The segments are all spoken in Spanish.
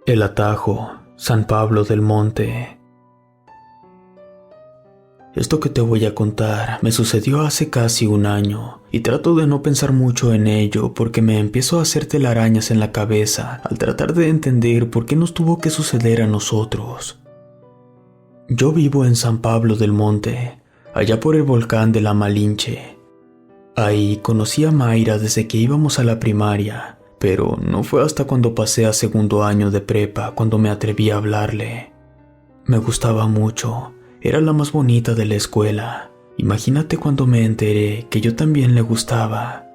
El Atajo, San Pablo del Monte. Esto que te voy a contar me sucedió hace casi un año y trato de no pensar mucho en ello porque me empiezo a hacer telarañas en la cabeza al tratar de entender por qué nos tuvo que suceder a nosotros. Yo vivo en San Pablo del Monte, allá por el volcán de la Malinche. Ahí conocí a Mayra desde que íbamos a la primaria. Pero no fue hasta cuando pasé a segundo año de prepa cuando me atreví a hablarle. Me gustaba mucho, era la más bonita de la escuela. Imagínate cuando me enteré que yo también le gustaba.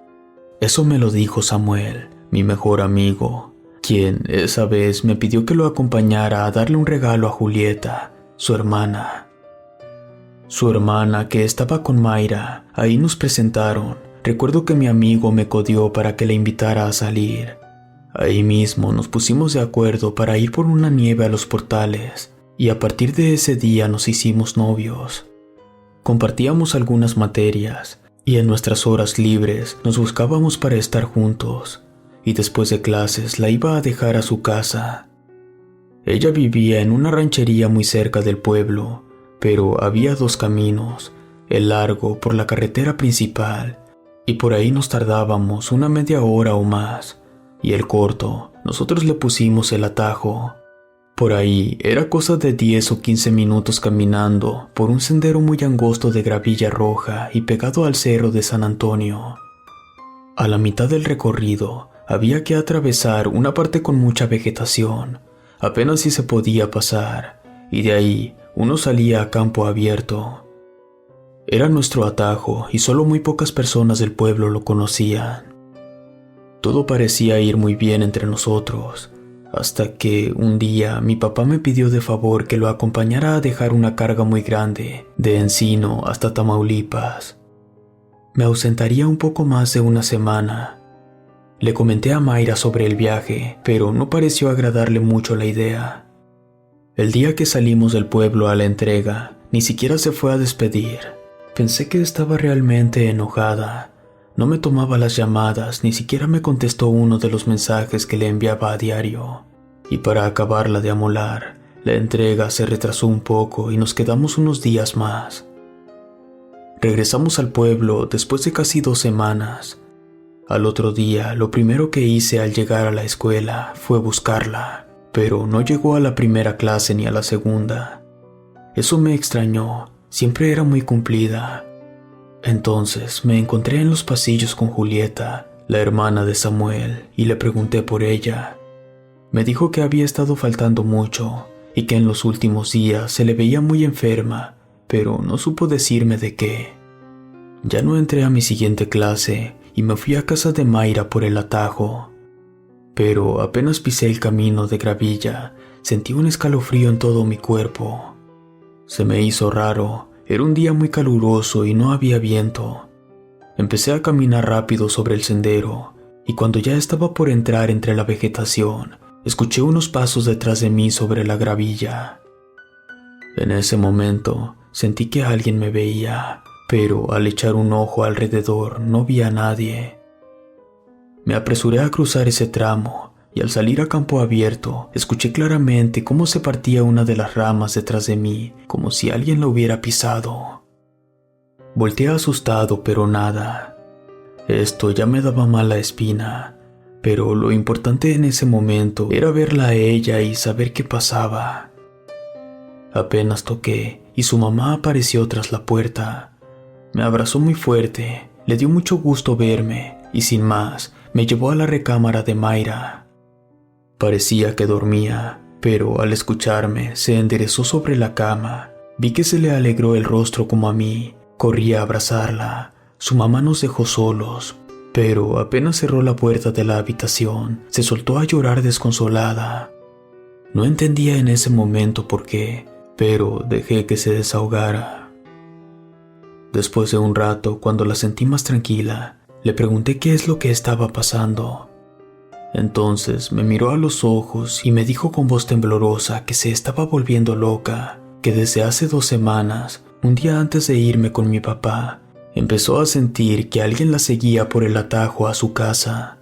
Eso me lo dijo Samuel, mi mejor amigo, quien esa vez me pidió que lo acompañara a darle un regalo a Julieta, su hermana. Su hermana que estaba con Mayra, ahí nos presentaron. Recuerdo que mi amigo me codió para que le invitara a salir. Ahí mismo nos pusimos de acuerdo para ir por una nieve a los portales, y a partir de ese día nos hicimos novios. Compartíamos algunas materias, y en nuestras horas libres nos buscábamos para estar juntos, y después de clases la iba a dejar a su casa. Ella vivía en una ranchería muy cerca del pueblo, pero había dos caminos, el largo por la carretera principal, y por ahí nos tardábamos una media hora o más, y el corto, nosotros le pusimos el Atajo. Por ahí era cosa de 10 o 15 minutos caminando por un sendero muy angosto de gravilla roja y pegado al cerro de San Antonio. A la mitad del recorrido había que atravesar una parte con mucha vegetación, apenas si se podía pasar, y de ahí uno salía a campo abierto. Era nuestro atajo y solo muy pocas personas del pueblo lo conocían. Todo parecía ir muy bien entre nosotros, hasta que un día mi papá me pidió de favor que lo acompañara a dejar una carga muy grande de Encino hasta Tamaulipas. Me ausentaría un poco más de una semana. Le comenté a Mayra sobre el viaje, pero no pareció agradarle mucho la idea. El día que salimos del pueblo a la entrega, ni siquiera se fue a despedir. Pensé que estaba realmente enojada. No me tomaba las llamadas, ni siquiera me contestó uno de los mensajes que le enviaba a diario. Y para acabarla de amolar, la entrega se retrasó un poco y nos quedamos unos días más. Regresamos al pueblo después de casi 2 semanas. Al otro día, lo primero que hice al llegar a la escuela fue buscarla, pero no llegó a la primera clase ni a la segunda. Eso me extrañó. Siempre era muy cumplida. Entonces me encontré en los pasillos con Julieta, la hermana de Samuel, y le pregunté por ella. Me dijo que había estado faltando mucho y que en los últimos días se le veía muy enferma, pero no supo decirme de qué. Ya no entré a mi siguiente clase y me fui a casa de Mayra por el Atajo. Pero apenas pisé el camino de gravilla, sentí un escalofrío en todo mi cuerpo. Se me hizo raro, era un día muy caluroso y no había viento. Empecé a caminar rápido sobre el sendero, y cuando ya estaba por entrar entre la vegetación, escuché unos pasos detrás de mí sobre la gravilla. En ese momento, sentí que alguien me veía, pero al echar un ojo alrededor no vi a nadie. Me apresuré a cruzar ese tramo, y al salir a campo abierto, escuché claramente cómo se partía una de las ramas detrás de mí, como si alguien la hubiera pisado. Volteé asustado, pero nada. Esto ya me daba mala espina, pero lo importante en ese momento era verla a ella y saber qué pasaba. Apenas toqué, y su mamá apareció tras la puerta. Me abrazó muy fuerte, le dio mucho gusto verme, y sin más, me llevó a la recámara de Mayra. Parecía que dormía, pero al escucharme se enderezó sobre la cama. Vi que se le alegró el rostro como a mí. Corrí a abrazarla. Su mamá nos dejó solos, pero apenas cerró la puerta de la habitación, se soltó a llorar desconsolada. No entendía en ese momento por qué, pero dejé que se desahogara. Después de un rato, cuando la sentí más tranquila, le pregunté qué es lo que estaba pasando. Entonces me miró a los ojos y me dijo con voz temblorosa que se estaba volviendo loca, que desde hace 2 semanas, un día antes de irme con mi papá, empezó a sentir que alguien la seguía por el Atajo a su casa,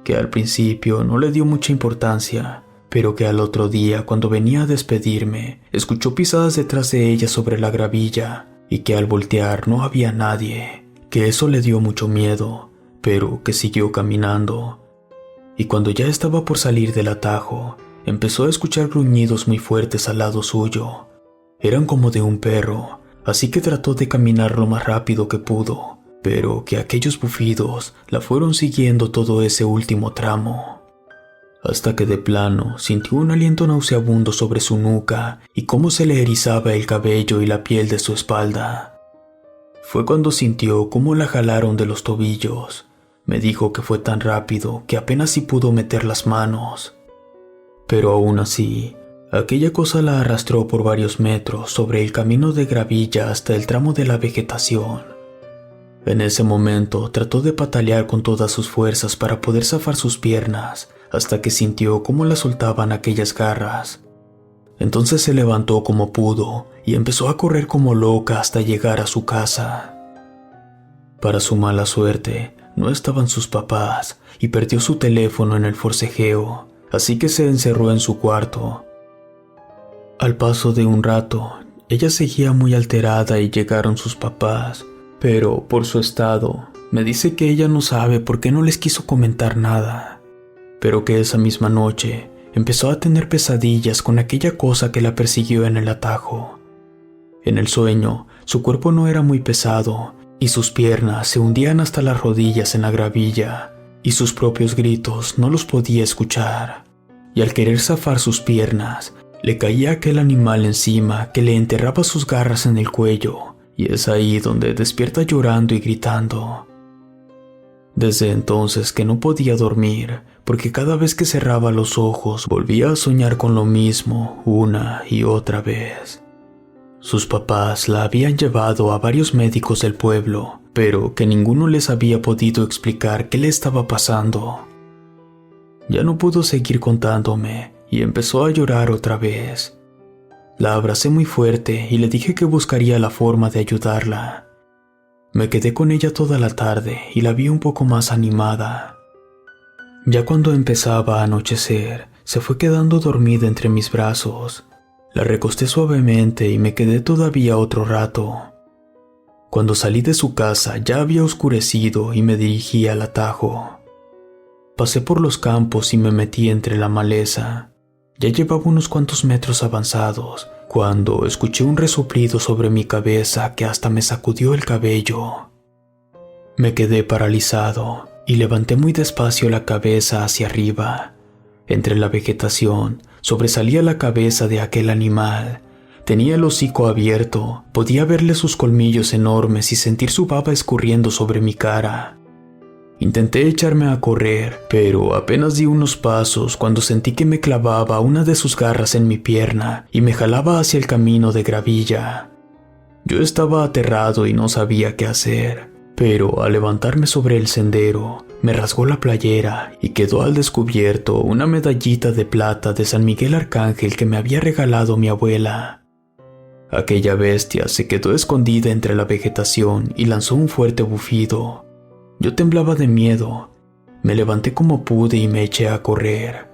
que al principio no le dio mucha importancia, pero que al otro día, cuando venía a despedirme, escuchó pisadas detrás de ella sobre la gravilla y que al voltear no había nadie, que eso le dio mucho miedo, pero que siguió caminando. Y cuando ya estaba por salir del atajo, empezó a escuchar gruñidos muy fuertes al lado suyo. Eran como de un perro, así que trató de caminar lo más rápido que pudo, pero que aquellos bufidos la fueron siguiendo todo ese último tramo. Hasta que de plano sintió un aliento nauseabundo sobre su nuca y cómo se le erizaba el cabello y la piel de su espalda. Fue cuando sintió cómo la jalaron de los tobillos. Me dijo que fue tan rápido que apenas si pudo meter las manos. Pero aún así, aquella cosa la arrastró por varios metros sobre el camino de gravilla hasta el tramo de la vegetación. En ese momento trató de patalear con todas sus fuerzas para poder zafar sus piernas, hasta que sintió cómo la soltaban aquellas garras. Entonces se levantó como pudo y empezó a correr como loca hasta llegar a su casa. Para su mala suerte, no estaban sus papás y perdió su teléfono en el forcejeo, así que se encerró en su cuarto. Al paso de un rato, ella seguía muy alterada y llegaron sus papás, pero por su estado, me dice que ella no sabe por qué no les quiso comentar nada, pero que esa misma noche empezó a tener pesadillas con aquella cosa que la persiguió en el atajo. En el sueño, su cuerpo no era muy pesado y sus piernas se hundían hasta las rodillas en la gravilla, y sus propios gritos no los podía escuchar. Y al querer zafar sus piernas, le caía aquel animal encima que le enterraba sus garras en el cuello, y es ahí donde despierta llorando y gritando. Desde entonces que no podía dormir, porque cada vez que cerraba los ojos volvía a soñar con lo mismo una y otra vez. Sus papás la habían llevado a varios médicos del pueblo, pero que ninguno les había podido explicar qué le estaba pasando. Ya no pudo seguir contándome y empezó a llorar otra vez. La abracé muy fuerte y le dije que buscaría la forma de ayudarla. Me quedé con ella toda la tarde y la vi un poco más animada. Ya cuando empezaba a anochecer, se fue quedando dormida entre mis brazos. La recosté suavemente y me quedé todavía otro rato. Cuando salí de su casa ya había oscurecido y me dirigí al atajo. Pasé por los campos y me metí entre la maleza. Ya llevaba unos cuantos metros avanzados cuando escuché un resoplido sobre mi cabeza que hasta me sacudió el cabello. Me quedé paralizado y levanté muy despacio la cabeza hacia arriba. Entre la vegetación sobresalía la cabeza de aquel animal. Tenía el hocico abierto, podía verle sus colmillos enormes y sentir su baba escurriendo sobre mi cara. Intenté echarme a correr, pero apenas di unos pasos cuando sentí que me clavaba una de sus garras en mi pierna y me jalaba hacia el camino de gravilla. Yo estaba aterrado y no sabía qué hacer, pero al levantarme sobre el sendero, me rasgó la playera y quedó al descubierto una medallita de plata de San Miguel Arcángel que me había regalado mi abuela. Aquella bestia se quedó escondida entre la vegetación y lanzó un fuerte bufido. Yo temblaba de miedo. Me levanté como pude y me eché a correr.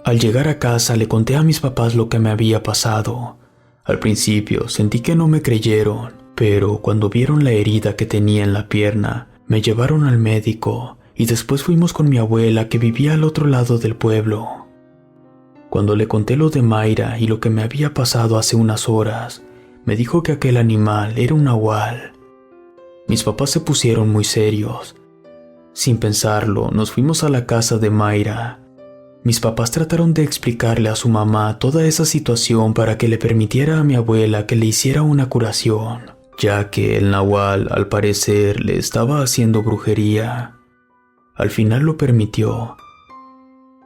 Al llegar a casa le conté a mis papás lo que me había pasado. Al principio sentí que no me creyeron, pero cuando vieron la herida que tenía en la pierna, me llevaron al médico y después fuimos con mi abuela que vivía al otro lado del pueblo. Cuando le conté lo de Mayra y lo que me había pasado hace unas horas, me dijo que aquel animal era un nahual. Mis papás se pusieron muy serios. Sin pensarlo, nos fuimos a la casa de Mayra. Mis papás trataron de explicarle a su mamá toda esa situación para que le permitiera a mi abuela que le hiciera una curación, ya que el nahual, al parecer, le estaba haciendo brujería. Al final lo permitió.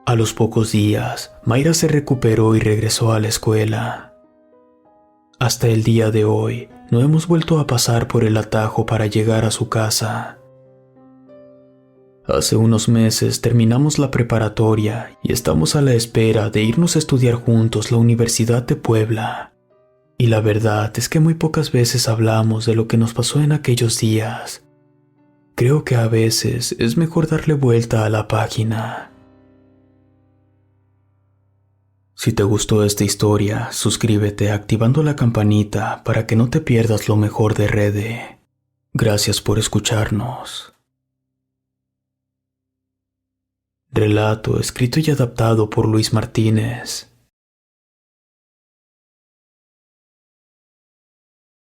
A los pocos días, Mayra se recuperó y regresó a la escuela. Hasta el día de hoy, no hemos vuelto a pasar por el atajo para llegar a su casa. Hace unos meses terminamos la preparatoria y estamos a la espera de irnos a estudiar juntos la Universidad de Puebla. Y la verdad es que muy pocas veces hablamos de lo que nos pasó en aquellos días. Creo que a veces es mejor darle vuelta a la página. Si te gustó esta historia, suscríbete activando la campanita para que no te pierdas lo mejor de Rede. Gracias por escucharnos. Relato escrito y adaptado por Luis Martínez.